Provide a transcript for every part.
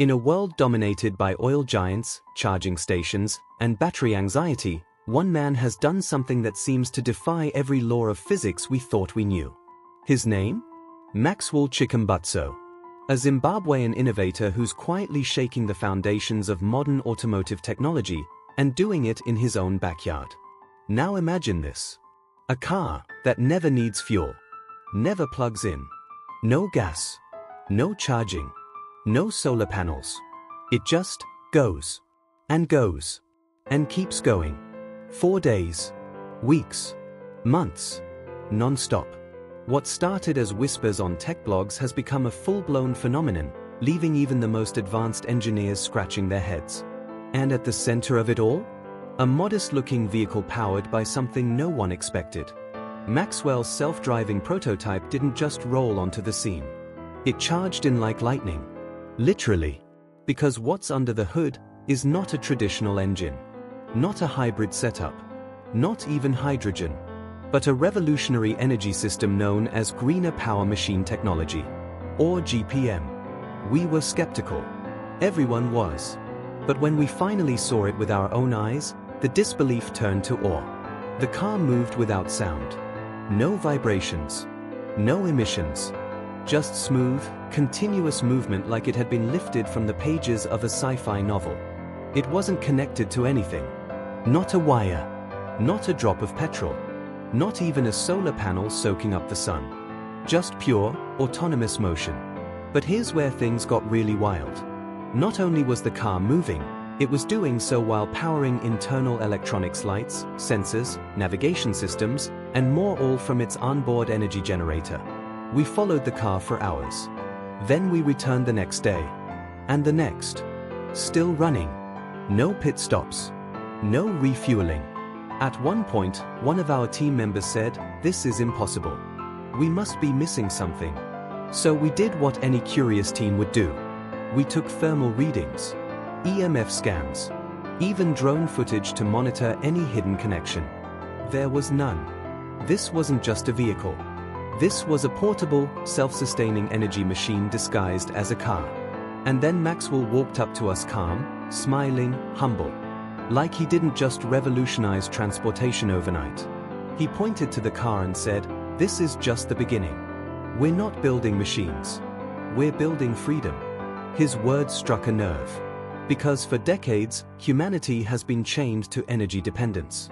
In a world dominated by oil giants, charging stations, and battery anxiety, one man has done something that seems to defy every law of physics we thought we knew. His name? Maxwell Chikumbutso. A Zimbabwean innovator who's quietly shaking the foundations of modern automotive technology and doing it in his own backyard. Now imagine this. A car that never needs fuel, never plugs in, no gas, no charging, no solar panels. It just goes and goes and keeps going. 4 days, weeks, months, non-stop. What started as whispers on tech blogs has become a full-blown phenomenon, leaving even the most advanced engineers scratching their heads. And at the center of it all? A modest-looking vehicle powered by something no one expected. Maxwell's self-driving prototype didn't just roll onto the scene. It charged in like lightning. Literally. Because what's under the hood is not a traditional engine. Not a hybrid setup. Not even hydrogen. But a revolutionary energy system known as Greener Power Machine Technology, or GPM. We were skeptical. Everyone was. But when we finally saw it with our own eyes, the disbelief turned to awe. The car moved without sound. No vibrations. No emissions. Just smooth, continuous movement like it had been lifted from the pages of a sci-fi novel. It wasn't connected to anything. Not a wire. Not a drop of petrol. Not even a solar panel soaking up the sun. Just pure, autonomous motion. But here's where things got really wild. Not only was the car moving, it was doing so while powering internal electronics lights, sensors, navigation systems, and more, all from its onboard energy generator. We followed the car for hours. Then we returned the next day. And the next. Still running. No pit stops. No refueling. At one point, one of our team members said, "This is impossible. We must be missing something." So we did what any curious teen would do. We took thermal readings, EMF scans, even drone footage to monitor any hidden connection. There was none. This wasn't just a vehicle. This was a portable, self-sustaining energy machine disguised as a car. And then Maxwell walked up to us calm, smiling, humble. Like he didn't just revolutionize transportation overnight. He pointed to the car and said, "This is just the beginning. We're not building machines. We're building freedom." His words struck a nerve. Because for decades, humanity has been chained to energy dependence.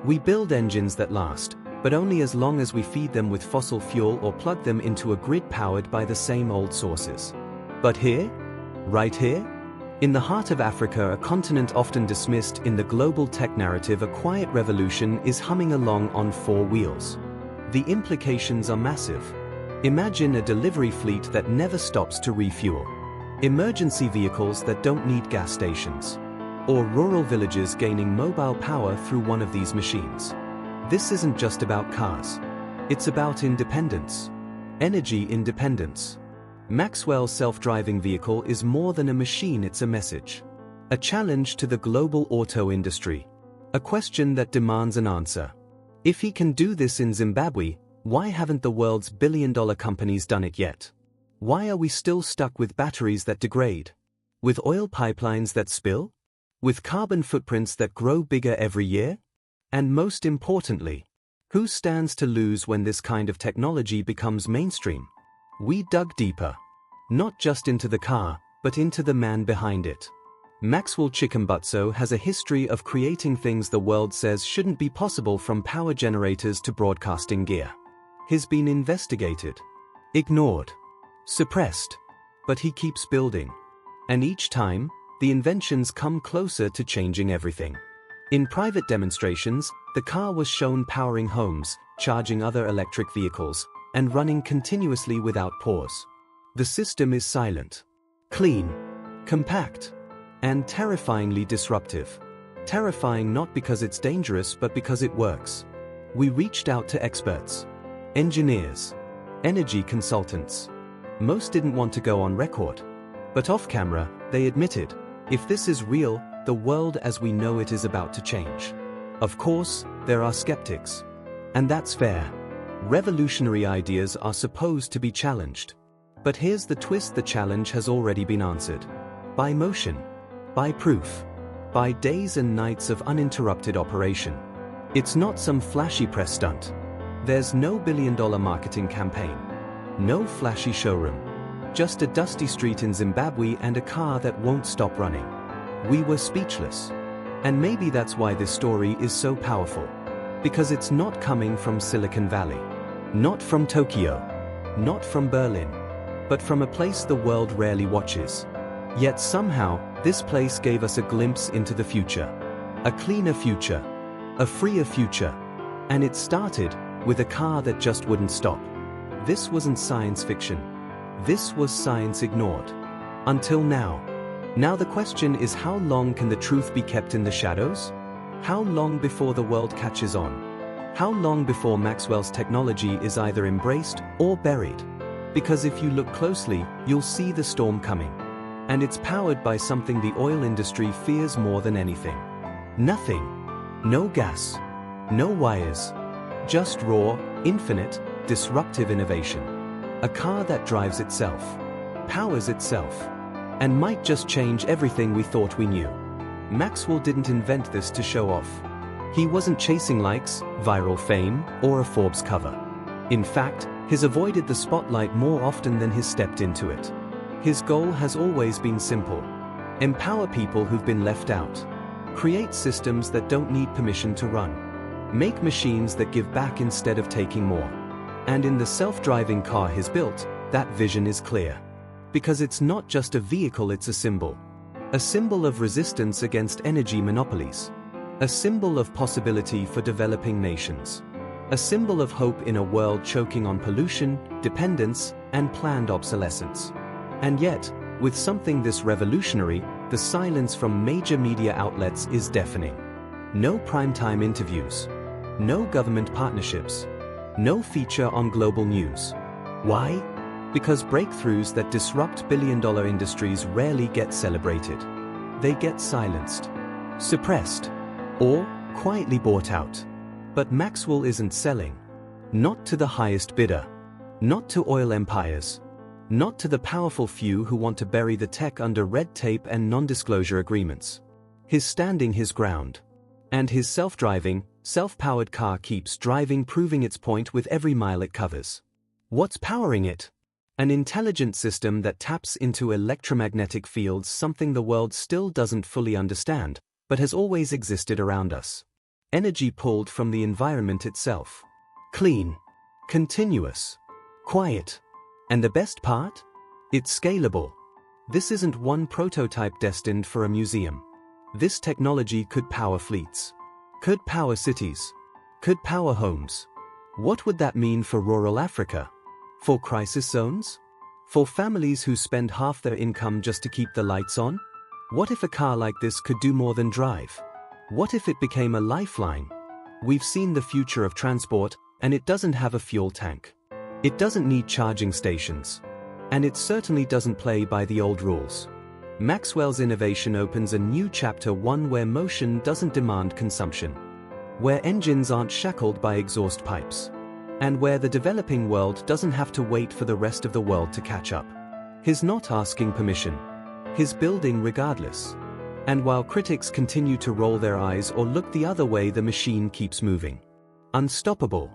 We build engines that last, but only as long as we feed them with fossil fuel or plug them into a grid powered by the same old sources. But here? Right here? In the heart of Africa, a continent often dismissed in the global tech narrative, a quiet revolution is humming along on 4 wheels. The implications are massive. Imagine a delivery fleet that never stops to refuel. Emergency vehicles that don't need gas stations. Or rural villages gaining mobile power through one of these machines. This isn't just about cars. It's about independence. Energy independence. Maxwell's self-driving vehicle is more than a machine, it's a message. A challenge to the global auto industry. A question that demands an answer. If he can do this in Zimbabwe, why haven't the world's billion-dollar companies done it yet? Why are we still stuck with batteries that degrade? With oil pipelines that spill? With carbon footprints that grow bigger every year? And most importantly, who stands to lose when this kind of technology becomes mainstream? We dug deeper. Not just into the car, but into the man behind it. Maxwell Chikumbutso has a history of creating things the world says shouldn't be possible, from power generators to broadcasting gear. He's been investigated, ignored, suppressed, but he keeps building. And each time, the inventions come closer to changing everything. In private demonstrations, the car was shown powering homes, charging other electric vehicles, and running continuously without pause. The system is silent, clean, compact, and terrifyingly disruptive. Terrifying not because it's dangerous, but because it works. We reached out to experts, engineers, energy consultants. Most didn't want to go on record. But off camera, they admitted, if this is real, the world as we know it is about to change. Of course, there are skeptics. And that's fair. Revolutionary ideas are supposed to be challenged. But here's the twist: the challenge has already been answered. By motion. By proof. By days and nights of uninterrupted operation. It's not some flashy press stunt. There's no billion-dollar marketing campaign. No flashy showroom. Just a dusty street in Zimbabwe and a car that won't stop running. We were speechless. And maybe that's why this story is so powerful. Because it's not coming from Silicon Valley. Not from Tokyo. Not from Berlin. But from a place the world rarely watches. Yet somehow, this place gave us a glimpse into the future. A cleaner future. A freer future. And it started with a car that just wouldn't stop. This wasn't science fiction. This was science ignored. Until now. Now the question is, how long can the truth be kept in the shadows? How long before the world catches on? How long before Maxwell's technology is either embraced or buried? Because if you look closely, you'll see the storm coming. And it's powered by something the oil industry fears more than anything. Nothing. No gas. No wires. Just raw, infinite, disruptive innovation. A car that drives itself, powers itself, and might just change everything we thought we knew. Maxwell didn't invent this to show off. He wasn't chasing likes, viral fame, or a Forbes cover. In fact, he's avoided the spotlight more often than he's stepped into it. His goal has always been simple. Empower people who've been left out. Create systems that don't need permission to run. Make machines that give back instead of taking more. And in the self-driving car he's built, that vision is clear. Because it's not just a vehicle, it's a symbol. A symbol of resistance against energy monopolies. A symbol of possibility for developing nations. A symbol of hope in a world choking on pollution, dependence, and planned obsolescence. And yet, with something this revolutionary, the silence from major media outlets is deafening. No primetime interviews. No government partnerships. No feature on global news. Why? Because breakthroughs that disrupt billion-dollar industries rarely get celebrated. They get silenced, suppressed, or quietly bought out. But Maxwell isn't selling. Not to the highest bidder. Not to oil empires. Not to the powerful few who want to bury the tech under red tape and non-disclosure agreements. He's standing his ground. And his self-driving, self-powered car keeps driving, proving its point with every mile it covers. What's powering it? An intelligent system that taps into electromagnetic fields, something the world still doesn't fully understand, but has always existed around us. Energy pulled from the environment itself. Clean. Continuous. Quiet. And the best part? It's scalable. This isn't one prototype destined for a museum. This technology could power fleets. Could power cities. Could power homes. What would that mean for rural Africa? For crisis zones? For families who spend half their income just to keep the lights on? What if a car like this could do more than drive? What if it became a lifeline? We've seen the future of transport, and it doesn't have a fuel tank. It doesn't need charging stations. And it certainly doesn't play by the old rules. Maxwell's innovation opens a new chapter, one where motion doesn't demand consumption. Where engines aren't shackled by exhaust pipes. And where the developing world doesn't have to wait for the rest of the world to catch up. He's not asking permission. He's building regardless. And while critics continue to roll their eyes or look the other way, the machine keeps moving. Unstoppable.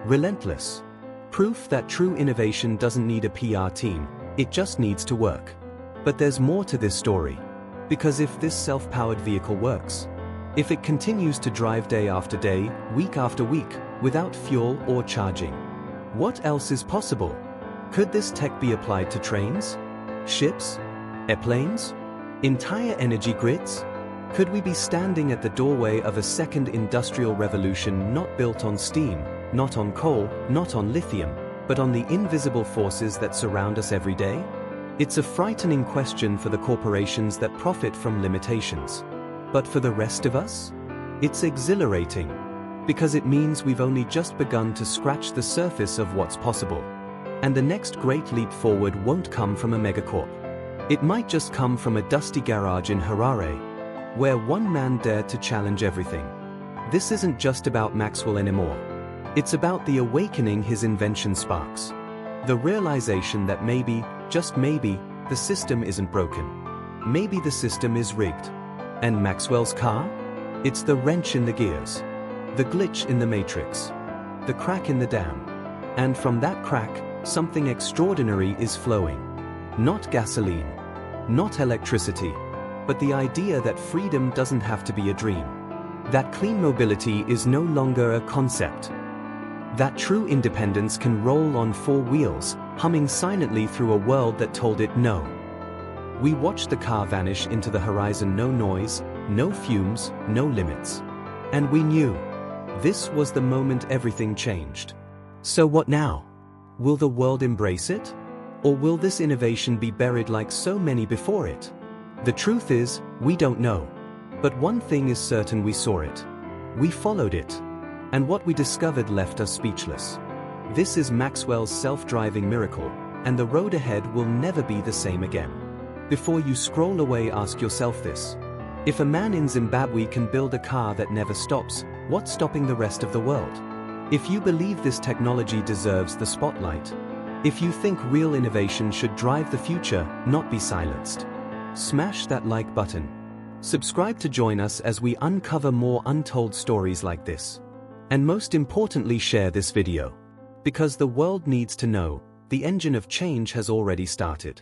Relentless. Proof that true innovation doesn't need a PR team, it just needs to work. But there's more to this story. Because if this self-powered vehicle works, if it continues to drive day after day, week after week, without fuel or charging, what else is possible? Could this tech be applied to trains? Ships? Airplanes? Entire energy grids? Could we be standing at the doorway of a second industrial revolution, not built on steam, not on coal, not on lithium, but on the invisible forces that surround us every day? It's a frightening question for the corporations that profit from limitations. But for the rest of us? It's exhilarating. Because it means we've only just begun to scratch the surface of what's possible. And the next great leap forward won't come from a megacorp. It might just come from a dusty garage in Harare, where one man dared to challenge everything. This isn't just about Maxwell anymore. It's about the awakening his invention sparks. The realization that maybe, just maybe, the system isn't broken. Maybe the system is rigged. And Maxwell's car? It's the wrench in the gears, the glitch in the matrix, the crack in the dam. And from that crack, something extraordinary is flowing. Not gasoline, not electricity, but the idea that freedom doesn't have to be a dream. That clean mobility is no longer a concept. That true independence can roll on four wheels, humming silently through a world that told it no. We watched the car vanish into the horizon, no noise, no fumes, no limits. And we knew. This was the moment everything changed. So what now? Will the world embrace it? Or will this innovation be buried like so many before it? The truth is, we don't know. But one thing is certain: we saw it. We followed it. And what we discovered left us speechless. This is Maxwell's self-driving miracle, and the road ahead will never be the same again. Before you scroll away, ask yourself this. If a man in Zimbabwe can build a car that never stops, what's stopping the rest of the world? If you believe this technology deserves the spotlight, if you think real innovation should drive the future, not be silenced, smash that like button. Subscribe to join us as we uncover more untold stories like this. And most importantly, share this video. Because the world needs to know, the engine of change has already started.